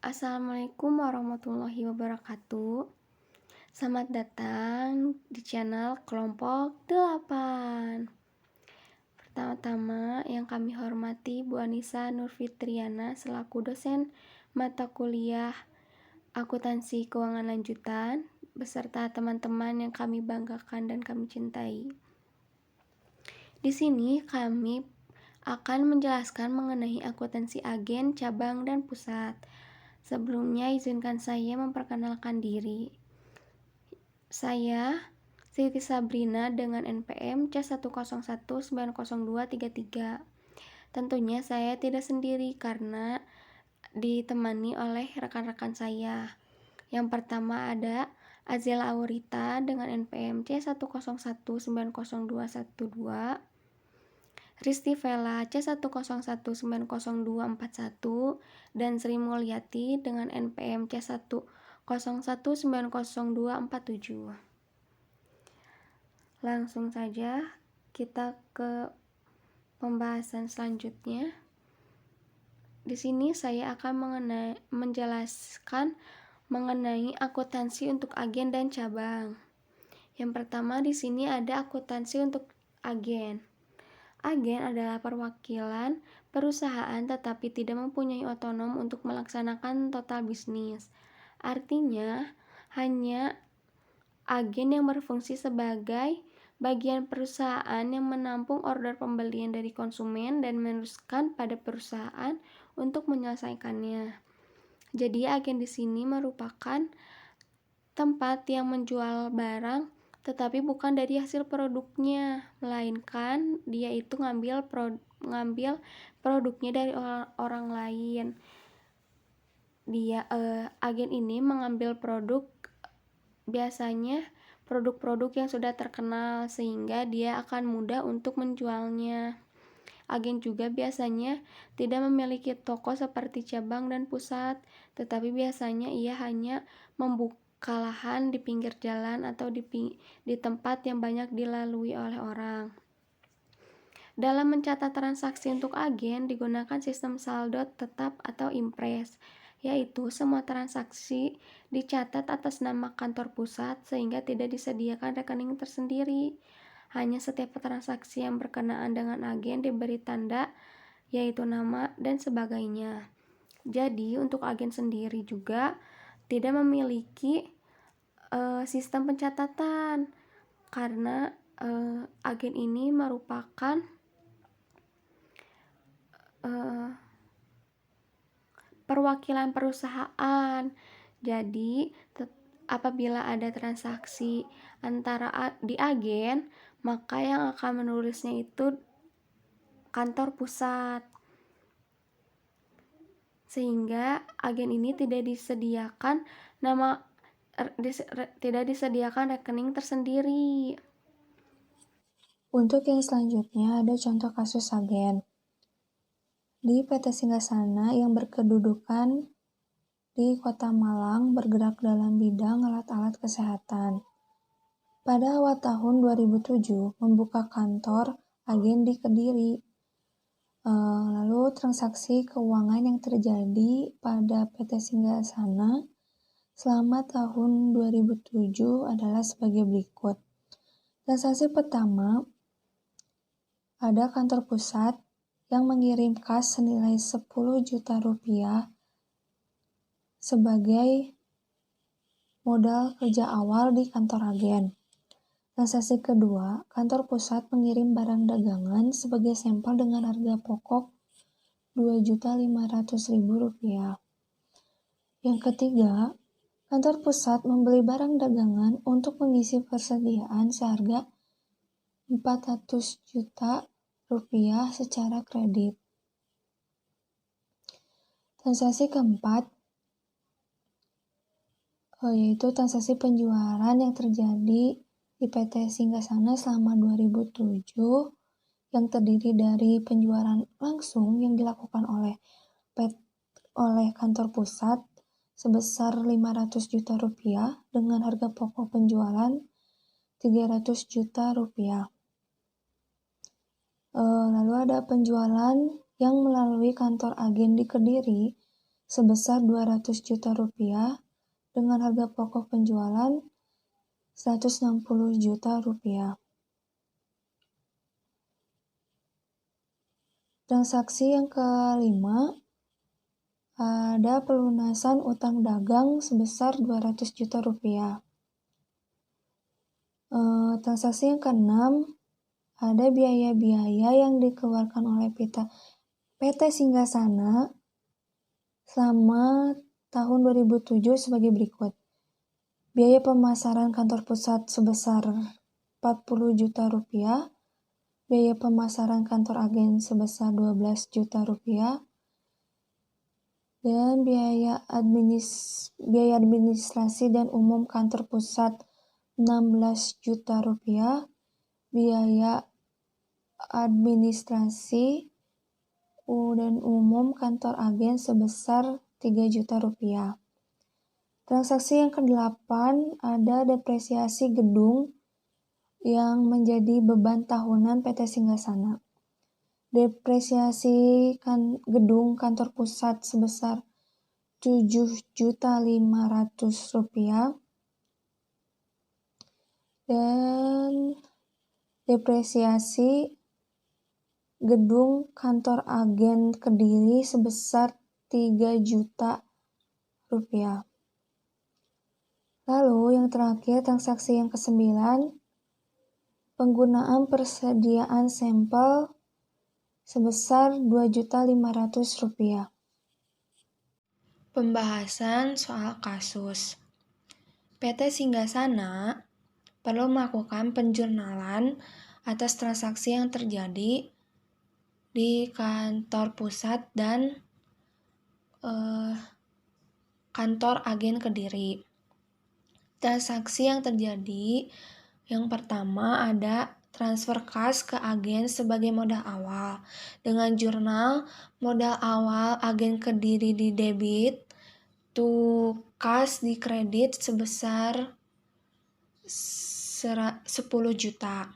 Assalamualaikum warahmatullahi wabarakatuh. Selamat datang di channel kelompok 8. Pertama-tama yang kami hormati Bu Anissa Nurfitriana selaku dosen mata kuliah Akuntansi Keuangan Lanjutan beserta teman-teman yang kami banggakan dan kami cintai. Di sini kami akan menjelaskan mengenai akuntansi agen, cabang, dan pusat. Sebelumnya izinkan saya memperkenalkan diri. Saya Siti Sabrina dengan NPM C10190233. Tentunya saya tidak sendiri karena ditemani oleh rekan-rekan saya. Yang pertama ada Azela Aurita dengan NPM C10190212, Risti Vela C10190241, dan Sri Mulyati dengan NPM C10190247. Langsung saja kita ke pembahasan selanjutnya. Di sini saya akan menjelaskan mengenai akuntansi untuk agen dan cabang. Yang pertama di sini ada akuntansi untuk agen. Agen adalah perwakilan perusahaan tetapi tidak mempunyai otonom untuk melaksanakan total bisnis. Artinya, hanya agen yang berfungsi sebagai bagian perusahaan yang menampung order pembelian dari konsumen dan meneruskan pada perusahaan untuk menyelesaikannya. Jadi, agen di sini merupakan tempat yang menjual barang tetapi bukan dari hasil produknya, melainkan dia itu ngambil produknya dari orang lain. Agen ini mengambil produk, biasanya produk-produk yang sudah terkenal sehingga dia akan mudah untuk menjualnya. Agen juga biasanya tidak memiliki toko seperti cabang dan pusat, tetapi biasanya ia hanya membuka lahan di pinggir jalan atau di tempat yang banyak dilalui oleh orang. Dalam mencatat transaksi untuk agen digunakan sistem saldo tetap atau impres, yaitu semua transaksi dicatat atas nama kantor pusat sehingga tidak disediakan rekening tersendiri. Hanya setiap transaksi yang berkenaan dengan agen diberi tanda, yaitu nama dan sebagainya. Jadi untuk agen sendiri juga tidak memiliki sistem pencatatan karena agen ini merupakan perwakilan perusahaan. Jadi apabila ada transaksi antara di agen, maka yang akan menulisnya itu kantor pusat, sehingga agen ini tidak disediakan rekening tersendiri. Untuk yang selanjutnya ada contoh kasus agen di PT Singgasana yang berkedudukan di Kota Malang bergerak dalam bidang alat-alat kesehatan. Pada awal tahun 2007 membuka kantor agen di Kediri. Lalu transaksi keuangan yang terjadi pada PT Singgasana selama tahun 2007 adalah sebagai berikut. Transaksi pertama, ada kantor pusat yang mengirim kas senilai 10 juta rupiah sebagai modal kerja awal di kantor agen. Transaksi kedua, kantor pusat mengirim barang dagangan sebagai sampel dengan harga pokok Rp2.500.000. Yang ketiga, kantor pusat membeli barang dagangan untuk mengisi persediaan seharga Rp400 juta secara kredit. Transaksi keempat, yaitu transaksi penjualan yang terjadi di PT Singgasana selama 2007 yang terdiri dari penjualan langsung yang dilakukan oleh kantor pusat sebesar Rp500 juta dengan harga pokok penjualan Rp300 juta. Lalu ada penjualan yang melalui kantor agen di Kediri sebesar 200 juta rupiah dengan harga pokok penjualan 160 juta rupiah. Transaksi yang kelima, ada pelunasan utang dagang sebesar 200 juta rupiah. Transaksi yang keenam, ada biaya-biaya yang dikeluarkan oleh PT Singgasana selama tahun 2007 sebagai berikut. Biaya pemasaran kantor pusat sebesar 40 juta rupiah, biaya pemasaran kantor agen sebesar 12 juta rupiah, dan biaya administrasi dan umum kantor pusat 16 juta rupiah, biaya administrasi dan umum kantor agen sebesar 3 juta rupiah. Transaksi yang ke-8 ada depresiasi gedung yang menjadi beban tahunan PT Singgasana. Depresiasi gedung kantor pusat sebesar 7.500.000 rupiah dan depresiasi gedung kantor agen Kediri sebesar 3 juta rupiah. Lalu yang terakhir, transaksi yang ke-9, penggunaan persediaan sampel sebesar 2.500.000 rupiah. Pembahasan soal kasus. PT Singgasana perlu melakukan penjurnalan atas transaksi yang terjadi di kantor pusat dan kantor agen Kediri. Transaksi yang terjadi, yang pertama ada transfer kas ke agen sebagai modal awal. Dengan jurnal modal awal agen Kediri di debit, kas di kredit sebesar 10 juta.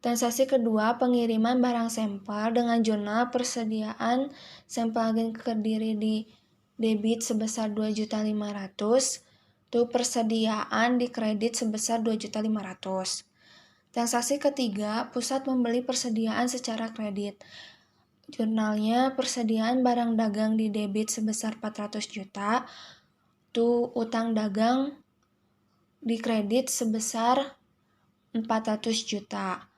Transaksi kedua, pengiriman barang sampel dengan jurnal persediaan sampel agen Kediri di debit sebesar 2.500.000. Persediaan di kredit sebesar 2.500.000. Transaksi ketiga, pusat membeli persediaan secara kredit. Jurnalnya persediaan barang dagang di debit sebesar 400 juta. Utang dagang di kredit sebesar 400 juta.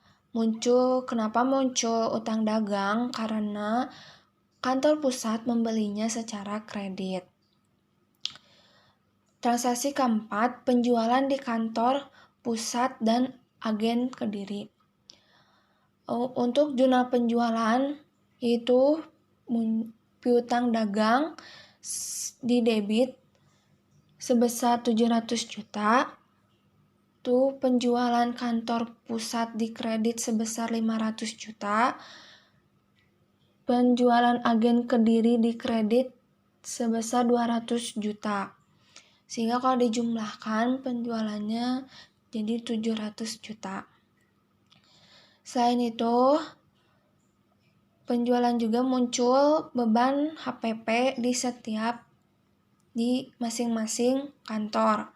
Kenapa muncul utang dagang? Karena kantor pusat membelinya secara kredit. Transaksi keempat, penjualan di kantor pusat dan agen Kediri. Untuk jurnal penjualan itu piutang dagang di debit sebesar 700 juta. Penjualan kantor pusat di kredit sebesar 500 juta. Penjualan agen Kediri di kredit sebesar 200 juta. Sehingga kalau dijumlahkan penjualannya jadi 700 juta. Selain itu, penjualan juga muncul beban HPP di masing-masing kantor.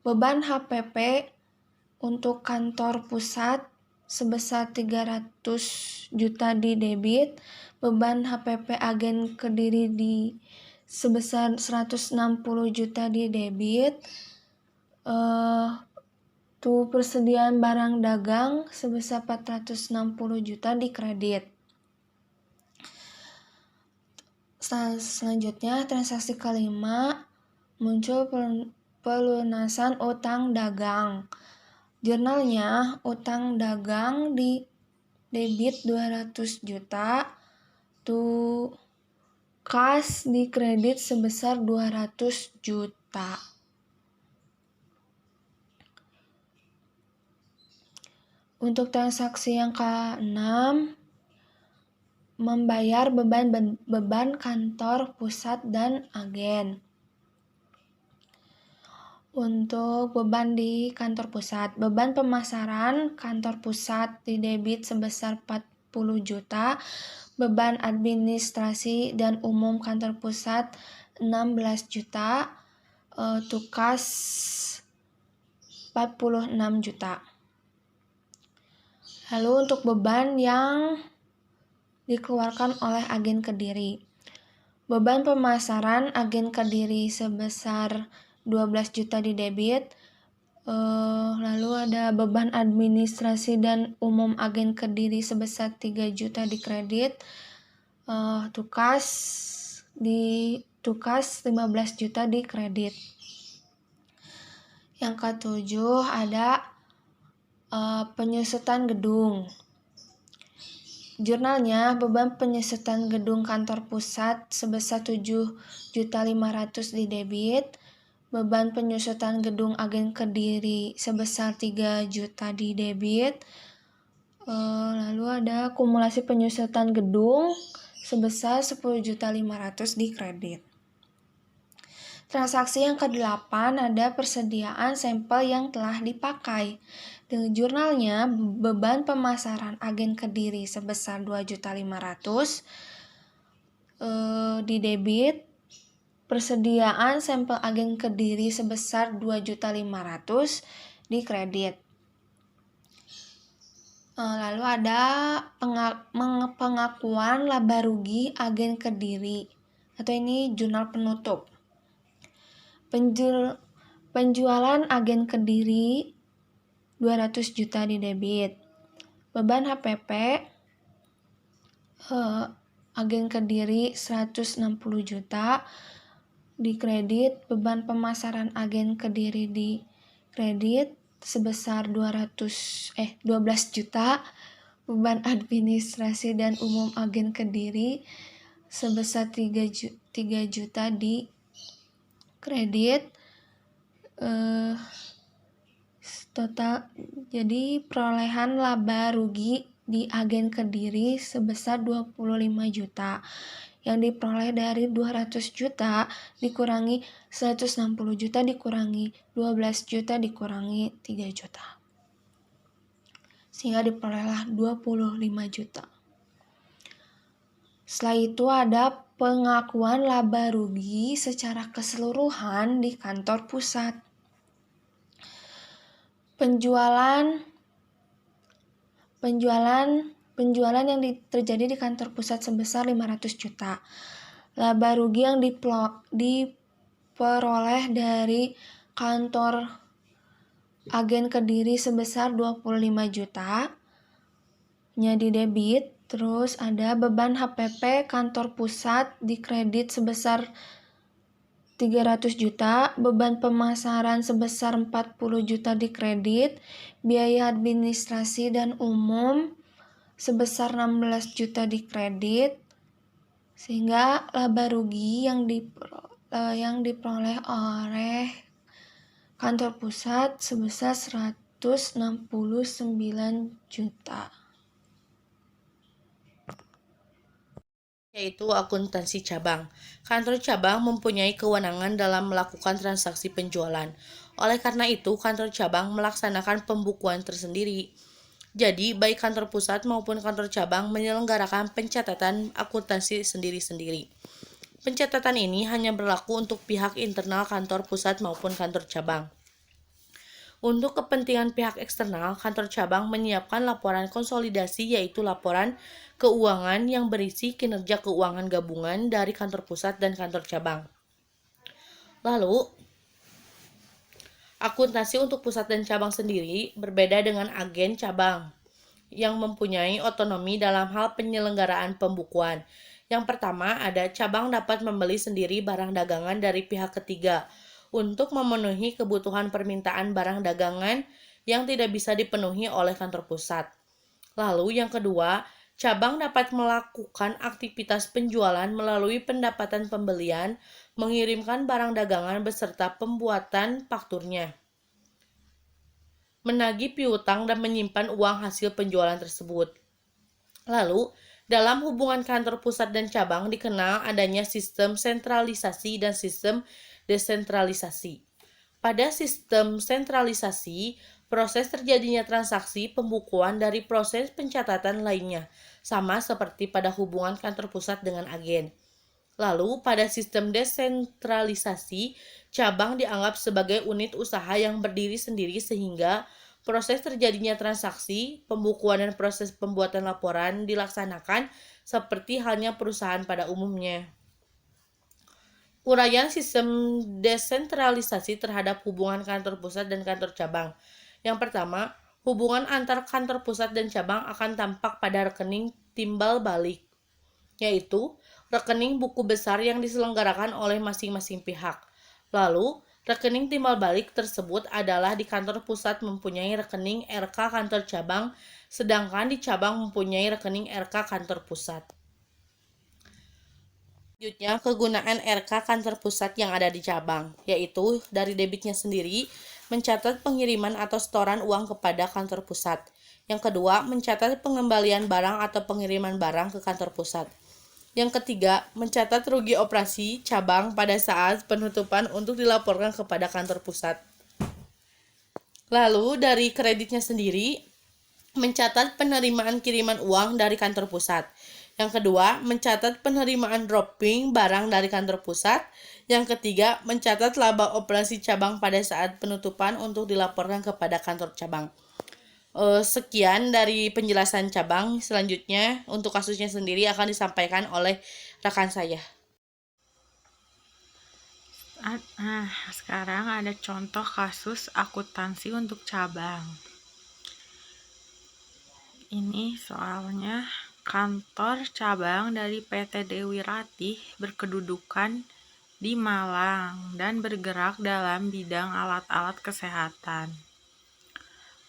Beban HPP untuk kantor pusat sebesar 300 juta di debit, beban HPP agen Kediri sebesar 160 juta di debit, persediaan barang dagang sebesar 460 juta di kredit. Selanjutnya, transaksi kelima, muncul pelunasan utang dagang. Jurnalnya, utang dagang di debit 200 juta, kas di kredit sebesar 200 juta. Untuk transaksi yang ke-6, membayar beban kantor pusat dan agen. Untuk beban di kantor pusat, beban pemasaran kantor pusat di debit sebesar juta, beban administrasi dan umum kantor pusat 16 juta, tukas 46 juta. Lalu untuk beban yang dikeluarkan oleh agen Kediri. Beban pemasaran agen Kediri sebesar 12 juta di debit. Lalu ada beban administrasi dan umum agen Kediri sebesar 3 juta di kredit. Tukas 15 juta di kredit. Yang ketujuh ada penyusutan gedung. Jurnalnya beban penyusutan gedung kantor pusat sebesar 7.500.000 di debit, beban penyusutan gedung agen Kediri sebesar 3 juta di debit. Lalu ada akumulasi penyusutan gedung sebesar 10.500.000 di kredit. Transaksi yang ke-8 ada persediaan sampel yang telah dipakai. Dengan jurnalnya, beban pemasaran agen Kediri sebesar 2.500.000 di debit, persediaan sampel agen Kediri sebesar 2.500.000 di kredit. Lalu ada pengakuan laba rugi agen Kediri, atau ini jurnal penutup. Penjualan agen Kediri 200 juta di debit. Beban HPP agen Kediri 160 juta di kredit. Beban pemasaran agen Kediri di kredit sebesar 12 juta. Beban administrasi dan umum agen Kediri sebesar 3 juta di kredit. Total jadi perolehan laba rugi di agen Kediri sebesar 25 juta yang diperoleh dari 200 juta dikurangi 160 juta dikurangi 12 juta dikurangi 3 juta sehingga diperolehlah 25 juta. Setelah itu ada pengakuan laba rugi secara keseluruhan di kantor pusat. Penjualan yang terjadi di kantor pusat sebesar 500 juta. Laba rugi yang diperoleh dari kantor agen Kediri sebesar 25 juta nya di debit. Terus ada beban HPP kantor pusat di kredit sebesar 300 juta, beban pemasaran sebesar 40 juta di kredit, biaya administrasi dan umum sebesar 16 juta di kredit, sehingga laba rugi yang diperoleh oleh kantor pusat sebesar 169 juta. Yaitu akuntansi cabang. Kantor cabang mempunyai kewenangan dalam melakukan transaksi penjualan. Oleh karena itu, kantor cabang melaksanakan pembukuan tersendiri. Jadi, baik kantor pusat maupun kantor cabang menyelenggarakan pencatatan akuntansi sendiri-sendiri. Pencatatan ini hanya berlaku untuk pihak internal kantor pusat maupun kantor cabang. Untuk kepentingan pihak eksternal, kantor cabang menyiapkan laporan konsolidasi, yaitu laporan keuangan yang berisi kinerja keuangan gabungan dari kantor pusat dan kantor cabang. Lalu, akuntansi untuk pusat dan cabang sendiri berbeda dengan agen cabang yang mempunyai otonomi dalam hal penyelenggaraan pembukuan. Yang pertama, ada cabang dapat membeli sendiri barang dagangan dari pihak ketiga untuk memenuhi kebutuhan permintaan barang dagangan yang tidak bisa dipenuhi oleh kantor pusat. Lalu yang kedua, cabang dapat melakukan aktivitas penjualan melalui pendapatan pembelian, mengirimkan barang dagangan beserta pembuatan fakturnya, menagih piutang dan menyimpan uang hasil penjualan tersebut. Lalu, dalam hubungan kantor pusat dan cabang dikenal adanya sistem sentralisasi dan sistem desentralisasi. Pada sistem sentralisasi, proses terjadinya transaksi pembukuan dari proses pencatatan lainnya. sama seperti pada hubungan kantor pusat dengan agen. Lalu, pada sistem desentralisasi, cabang dianggap sebagai unit usaha yang berdiri sendiri sehingga proses terjadinya transaksi, pembukuan dan proses pembuatan laporan dilaksanakan seperti halnya perusahaan pada umumnya. Uraian sistem desentralisasi terhadap hubungan kantor pusat dan kantor cabang. Yang pertama, hubungan antar kantor pusat dan cabang akan tampak pada rekening timbal balik, yaitu rekening buku besar yang diselenggarakan oleh masing-masing pihak. Lalu, rekening timbal balik tersebut adalah di kantor pusat mempunyai rekening RK kantor cabang, sedangkan di cabang mempunyai rekening RK kantor pusat. Selanjutnya, kegunaan RK kantor pusat yang ada di cabang, yaitu dari debitnya sendiri, mencatat pengiriman atau setoran uang kepada kantor pusat. Yang kedua, mencatat pengembalian barang atau pengiriman barang ke kantor pusat. Yang ketiga, mencatat rugi operasi cabang pada saat penutupan untuk dilaporkan kepada kantor pusat. Lalu, dari kreditnya sendiri, mencatat penerimaan kiriman uang dari kantor pusat. Yang kedua, mencatat penerimaan dropping barang dari kantor pusat. Yang ketiga, mencatat laba operasi cabang pada saat penutupan untuk dilaporkan kepada kantor cabang. Sekian dari penjelasan cabang. Selanjutnya, untuk kasusnya sendiri akan disampaikan oleh rekan saya. Nah, sekarang ada contoh kasus akuntansi untuk cabang. Ini soalnya kantor cabang dari PT Dewi Ratih berkedudukan di Malang dan bergerak dalam bidang alat-alat kesehatan.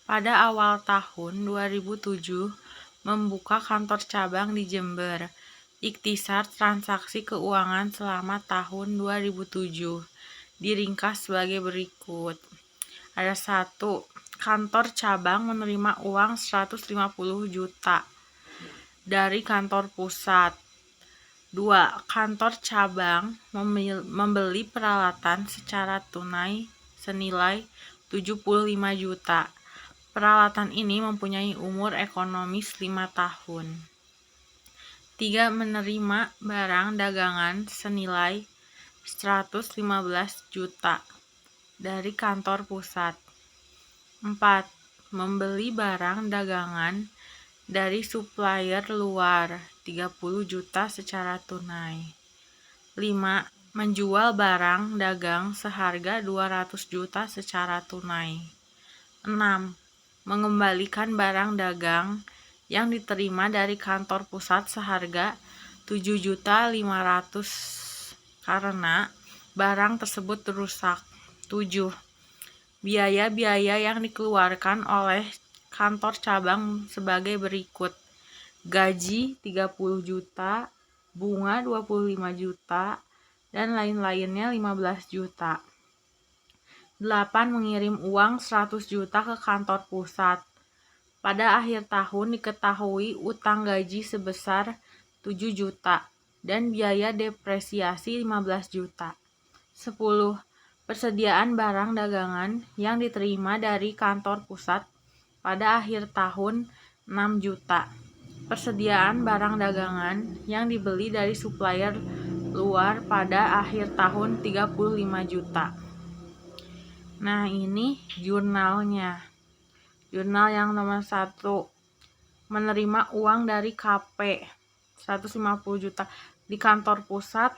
Pada awal tahun 2007 membuka kantor cabang di Jember. Ikhtisar transaksi keuangan selama tahun 2007 diringkas sebagai berikut. Ada 1. Kantor cabang menerima uang 150 juta dari kantor pusat. 2. Kantor cabang membeli peralatan secara tunai senilai 75 juta. Peralatan ini mempunyai umur ekonomis 5 tahun. 3. Menerima barang dagangan senilai 115 juta dari kantor pusat. 4. Membeli barang dagangan dari supplier luar 30 juta secara tunai. 5. Menjual barang dagang seharga 200 juta secara tunai. 6. Mengembalikan barang dagang yang diterima dari kantor pusat seharga 7.500.000 karena barang tersebut rusak. 7. Biaya-biaya yang dikeluarkan oleh kantor cabang sebagai berikut. Gaji 30 juta, bunga 25 juta, dan lain-lainnya 15 juta. 8. Mengirim uang 100 juta ke kantor pusat. Pada akhir tahun diketahui utang gaji sebesar 7 juta dan biaya depresiasi 15 juta. 10. Persediaan barang dagangan yang diterima dari kantor pusat pada akhir tahun 6 juta. Persediaan barang dagangan yang dibeli dari supplier luar pada akhir tahun 35 juta. Nah, ini jurnalnya. Jurnal yang nomor 1. Menerima uang dari KP 150 juta di kantor pusat.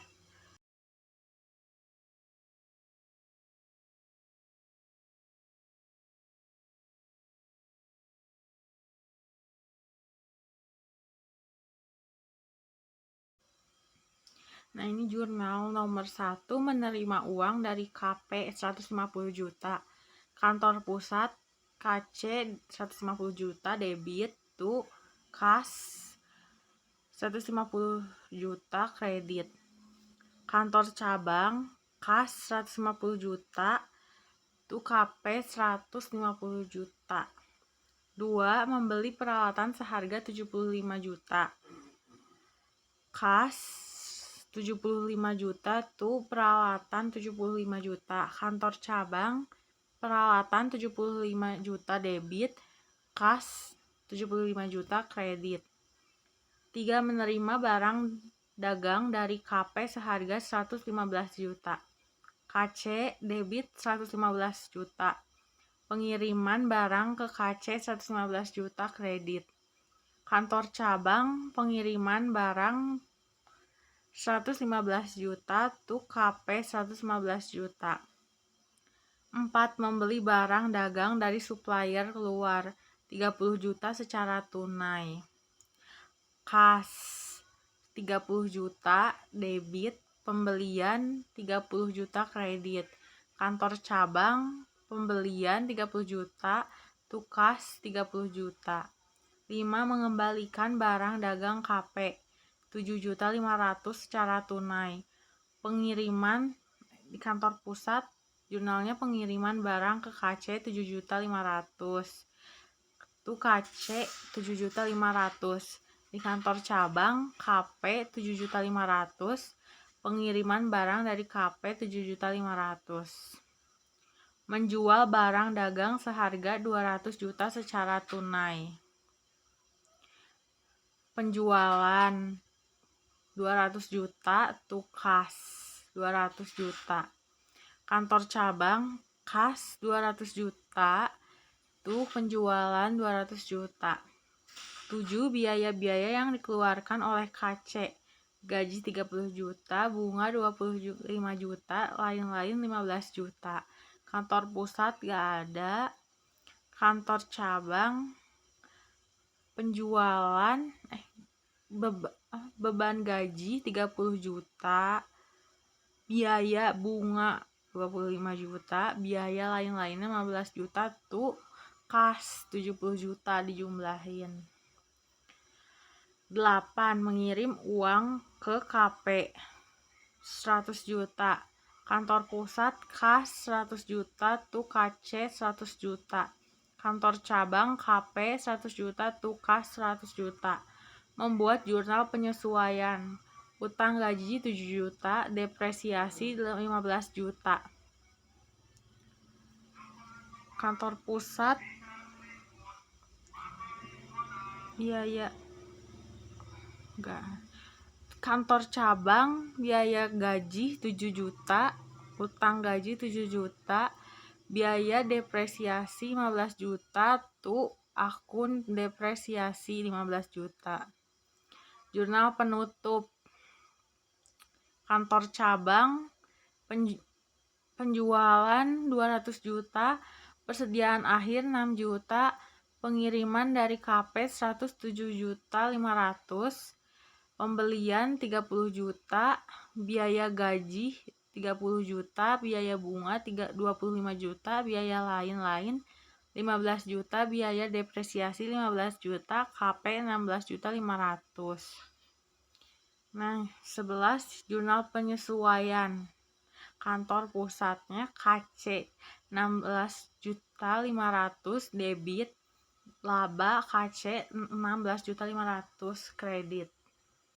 Nah, ini jurnal nomor 1, menerima uang dari KP 150 juta. Kantor pusat KC 150 juta debit to kas 150 juta kredit. Kantor cabang kas 150 juta to KP 150 juta. 2. Membeli peralatan seharga 75 juta. Kas 75 juta to peralatan 75 juta. Kantor cabang peralatan 75 juta debit, kas 75 juta kredit. 3. Menerima barang dagang dari KP seharga 115 juta. KC debit 115 juta. Pengiriman barang ke KC 115 juta kredit. Kantor cabang pengiriman barang 115 juta to KP 115 juta. 4. Membeli barang dagang dari supplier luar 30 juta secara tunai. Kas 30 juta debit, pembelian 30 juta kredit. Kantor cabang pembelian 30 juta to kas 30 juta. 5. Mengembalikan barang dagang KP 7.500.000 secara tunai. Pengiriman di kantor pusat, jurnalnya pengiriman barang ke KC 7.500.000 to KC 7.500.000. Di kantor cabang KP 7.500.000, pengiriman barang dari KP 7.500.000. Menjual barang dagang seharga 200 juta secara tunai. Penjualan 200 juta to kas 200 juta. Kantor cabang kas 200 juta to penjualan 200 juta. 7. Biaya-biaya yang dikeluarkan oleh KC. Gaji 30 juta, bunga 25 juta, lain-lain 15 juta. Kantor pusat gak ada. Kantor cabang penjualan beban gaji 30 juta, biaya bunga 25 juta, biaya lain-lainnya 15 juta tuh kas 70 juta dijumlahin. 8. Mengirim uang ke KP 100 juta. Kantor pusat kas 100 juta to KC 100 juta. Kantor cabang KP 100 juta to kas 100 juta. Membuat jurnal penyesuaian. Utang gaji 7 juta, depresiasi 15 juta. Kantor pusat biaya kantor cabang biaya gaji 7 juta, utang gaji 7 juta, biaya depresiasi 15 juta to akun depresiasi 15 juta. Jurnal penutup. Kantor cabang penjualan 200 juta, persediaan akhir 6 juta, pengiriman dari KP 107 juta 500, pembelian 30 juta, biaya gaji 30 juta, biaya bunga 25 juta, biaya lain-lain 15 juta, biaya depresiasi 15 juta, KP 16 juta 500. Nah, 11. Jurnal penyesuaian. Kantor pusatnya KC 16 juta 500 debit, laba KC 16 juta 500 kredit.